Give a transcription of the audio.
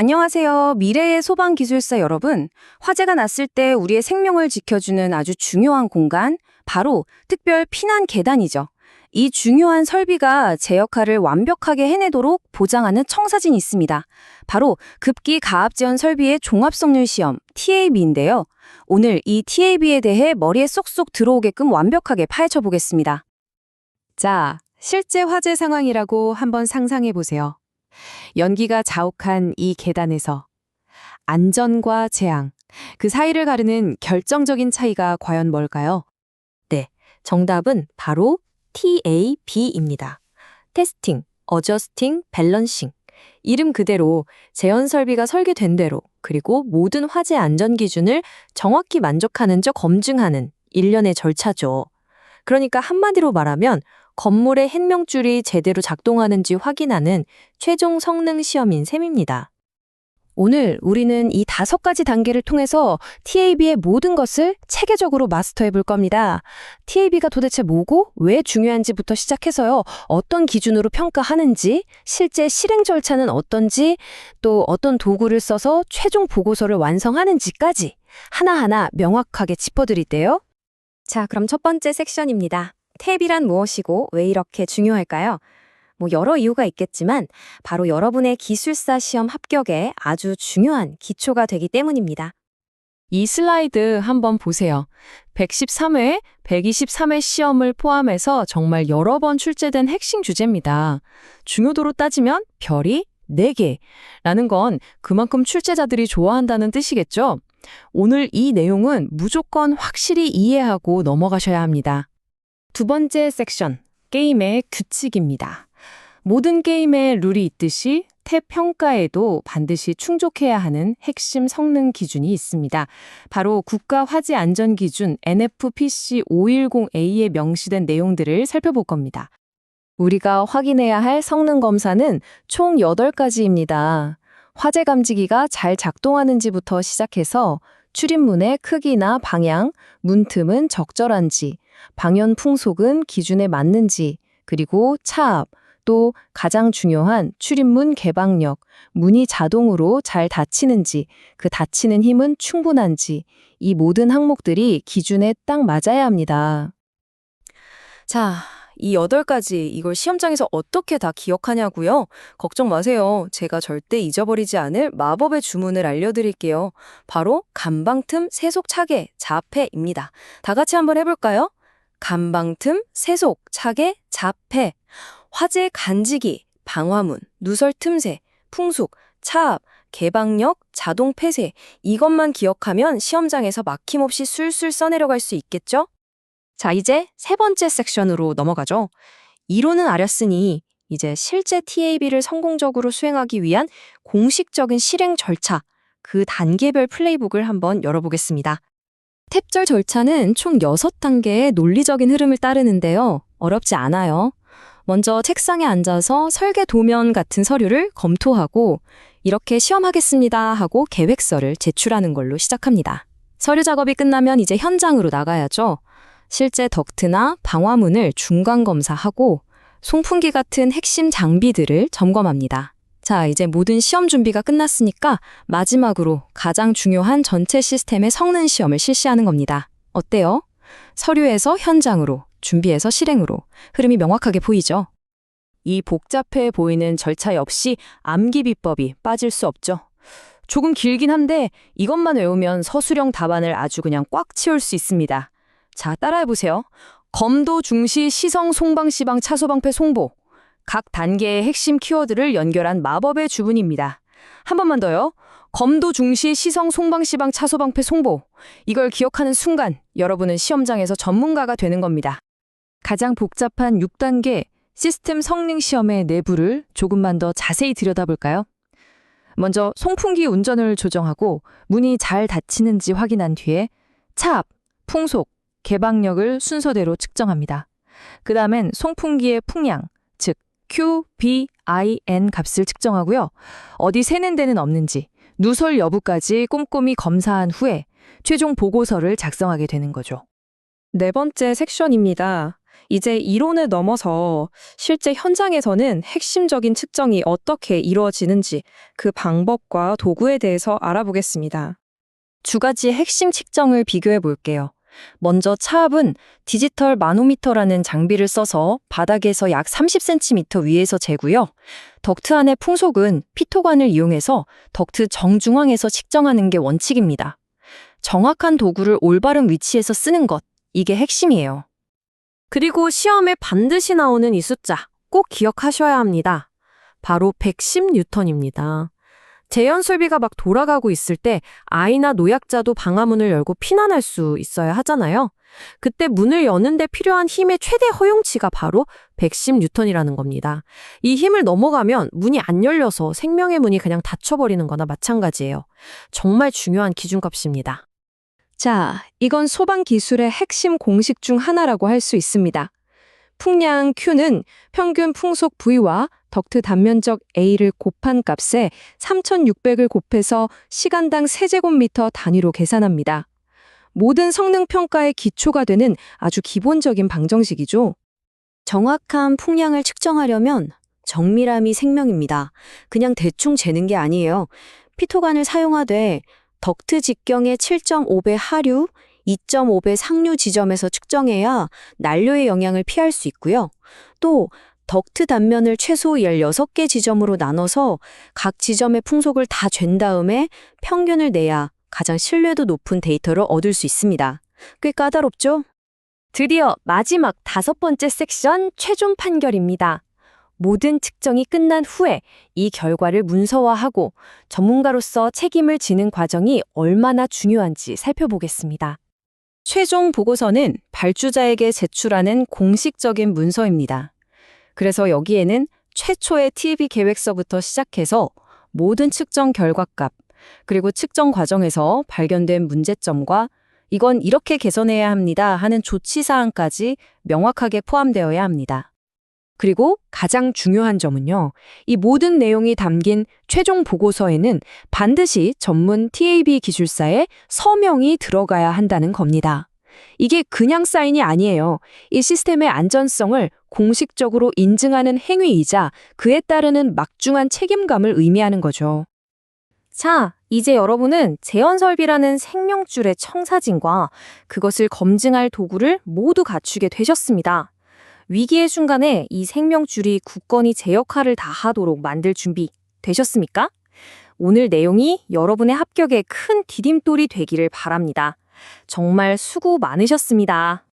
안녕하세요. 미래의 소방기술사 여러분. 화재가 났을 때 우리의 생명을 지켜주는 아주 중요한 공간, 바로 특별 피난 계단이죠. 이 중요한 설비가 제 역할을 완벽하게 해내도록 보장하는 청사진이 있습니다. 바로 급기 가압제원 설비의 종합성능 시험, TAB인데요. 오늘 이 TAB에 대해 머리에 쏙쏙 들어오게끔 완벽하게 파헤쳐 보겠습니다. 자, 실제 화재 상황이라고 한번 상상해 보세요. 연기가 자욱한 이 계단에서 안전과 재앙, 그 사이를 가르는 결정적인 차이가 과연 뭘까요? 네, 정답은 바로 TAB입니다. 테스팅, 어저스팅, 밸런싱. 이름 그대로 제원 설비가 설계된 대로 그리고 모든 화재 안전 기준을 정확히 만족하는지 검증하는 일련의 절차죠. 그러니까 한마디로 말하면 건물의 핸명줄이 제대로 작동하는지 확인하는 최종 성능 시험인 셈입니다. 오늘 우리는 이 5가지 단계를 통해서 TAB의 모든 것을 체계적으로 마스터해 볼 겁니다. TAB가 도대체 뭐고 왜 중요한지부터 시작해서요. 어떤 기준으로 평가하는지, 실제 실행 절차는 어떤지, 또 어떤 도구를 써서 최종 보고서를 완성하는지까지 하나하나 명확하게 짚어드릴게요. 자, 그럼 첫 번째 섹션입니다. TAB란 무엇이고 왜 이렇게 중요할까요? 여러 이유가 있겠지만 바로 여러분의 기술사 시험 합격에 아주 중요한 기초가 되기 때문입니다. 이 슬라이드 한번 보세요. 113회, 123회 시험을 포함해서 정말 여러 번 출제된 핵심 주제입니다. 중요도로 따지면 별이 4개라는 건 그만큼 출제자들이 좋아한다는 뜻이겠죠? 오늘 이 내용은 무조건 확실히 이해하고 넘어가셔야 합니다. 두 번째 섹션, 게임의 규칙입니다. 모든 게임에 룰이 있듯이 탭 평가에도 반드시 충족해야 하는 핵심 성능 기준이 있습니다. 바로 국가화재안전기준 NFPC 510A에 명시된 내용들을 살펴볼 겁니다. 우리가 확인해야 할 성능 검사는 총 8가지입니다. 화재 감지기가 잘 작동하는지부터 시작해서 출입문의 크기나 방향, 문틈은 적절한지, 방연 풍속은 기준에 맞는지, 그리고 차압, 또 가장 중요한 출입문 개방력, 문이 자동으로 잘 닫히는지, 그 닫히는 힘은 충분한지, 이 모든 항목들이 기준에 딱 맞아야 합니다. 자, 이 8가지 이걸 시험장에서 어떻게 다 기억하냐고요? 걱정 마세요. 제가 절대 잊어버리지 않을 마법의 주문을 알려드릴게요. 바로 간방틈 세속 차계 자폐입니다. 다 같이 한번 해볼까요? 간방틈 세속 차계 자폐. 화재 간지기, 방화문, 누설 틈새, 풍속, 차압, 개방력, 자동 폐쇄. 이것만 기억하면 시험장에서 막힘없이 술술 써내려갈 수 있겠죠? 자, 이제 세 번째 섹션으로 넘어가죠. 이론은 알았으니 이제 실제 TAB를 성공적으로 수행하기 위한 공식적인 실행 절차, 그 단계별 플레이북을 한번 열어보겠습니다. 탭절 절차는 총 6단계의 논리적인 흐름을 따르는데요. 어렵지 않아요. 먼저 책상에 앉아서 설계 도면 같은 서류를 검토하고 이렇게 시험하겠습니다 하고 계획서를 제출하는 걸로 시작합니다. 서류 작업이 끝나면 이제 현장으로 나가야죠. 실제 덕트나 방화문을 중간 검사하고 송풍기 같은 핵심 장비들을 점검합니다. 자, 이제 모든 시험 준비가 끝났으니까 마지막으로 가장 중요한 전체 시스템의 성능 시험을 실시하는 겁니다. 어때요? 서류에서 현장으로, 준비에서 실행으로 흐름이 명확하게 보이죠? 이 복잡해 보이는 절차 역시 암기 비법이 빠질 수 없죠. 조금 길긴 한데 이것만 외우면 서술형 답안을 아주 그냥 꽉 채울 수 있습니다. 자, 따라해보세요. 검도, 중시, 시성, 송방, 시방, 차소방패, 송보. 각 단계의 핵심 키워드를 연결한 마법의 주문입니다. 한 번만 더요. 검도, 중시, 시성, 송방, 시방, 차소방패, 송보. 이걸 기억하는 순간 여러분은 시험장에서 전문가가 되는 겁니다. 가장 복잡한 6단계 시스템 성능 시험의 내부를 조금만 더 자세히 들여다볼까요? 먼저 송풍기 운전을 조정하고 문이 잘 닫히는지 확인한 뒤에 차압, 풍속, 개방력을 순서대로 측정합니다. 그 다음엔 송풍기의 풍량, 즉 Q, B, I, N 값을 측정하고요. 어디 새는 데는 없는지, 누설 여부까지 꼼꼼히 검사한 후에 최종 보고서를 작성하게 되는 거죠. 네 번째 섹션입니다. 이제 이론을 넘어서 실제 현장에서는 핵심적인 측정이 어떻게 이루어지는지 그 방법과 도구에 대해서 알아보겠습니다. 두 가지 핵심 측정을 비교해 볼게요. 먼저 차압은 디지털 마노미터라는 장비를 써서 바닥에서 약 30cm 위에서 재고요. 덕트 안의 풍속은 피토관을 이용해서 덕트 정중앙에서 측정하는 게 원칙입니다. 정확한 도구를 올바른 위치에서 쓰는 것, 이게 핵심이에요. 그리고 시험에 반드시 나오는 이 숫자 꼭 기억하셔야 합니다. 바로 110뉴턴입니다. 제연설비가 막 돌아가고 있을 때 아이나 노약자도 방화문을 열고 피난할 수 있어야 하잖아요. 그때 문을 여는데 필요한 힘의 최대 허용치가 바로 110뉴턴이라는 겁니다. 이 힘을 넘어가면 문이 안 열려서 생명의 문이 그냥 닫혀버리는 거나 마찬가지예요. 정말 중요한 기준값입니다. 자, 이건 소방 기술의 핵심 공식 중 하나라고 할 수 있습니다. 풍량 Q는 평균 풍속 V와 덕트 단면적 A를 곱한 값에 3600을 곱해서 시간당 세제곱미터 단위로 계산합니다. 모든 성능 평가의 기초가 되는 아주 기본적인 방정식이죠. 정확한 풍량을 측정하려면 정밀함이 생명입니다. 그냥 대충 재는 게 아니에요. 피토관을 사용하되 덕트 직경의 7.5배 하류, 2.5배 상류 지점에서 측정해야 난로의 영향을 피할 수 있고요. 또 덕트 단면을 최소 16개 지점으로 나눠서 각 지점의 풍속을 다 잰 다음에 평균을 내야 가장 신뢰도 높은 데이터를 얻을 수 있습니다. 꽤 까다롭죠? 드디어 마지막 5번째 섹션 최종 판결입니다. 모든 측정이 끝난 후에 이 결과를 문서화하고 전문가로서 책임을 지는 과정이 얼마나 중요한지 살펴보겠습니다. 최종 보고서는 발주자에게 제출하는 공식적인 문서입니다. 그래서 여기에는 최초의 TB 계획서부터 시작해서 모든 측정 결과값, 그리고 측정 과정에서 발견된 문제점과 이건 이렇게 개선해야 합니다 하는 조치사항까지 명확하게 포함되어야 합니다. 그리고 가장 중요한 점은요, 이 모든 내용이 담긴 최종 보고서에는 반드시 전문 TAB 기술사의 서명이 들어가야 한다는 겁니다. 이게 그냥 사인이 아니에요. 이 시스템의 안전성을 공식적으로 인증하는 행위이자 그에 따르는 막중한 책임감을 의미하는 거죠. 자, 이제 여러분은 제연설비라는 생명줄의 청사진과 그것을 검증할 도구를 모두 갖추게 되셨습니다. 위기의 순간에 이 생명줄이 굳건히 제 역할을 다하도록 만들 준비 되셨습니까? 오늘 내용이 여러분의 합격에 큰 디딤돌이 되기를 바랍니다. 정말 수고 많으셨습니다.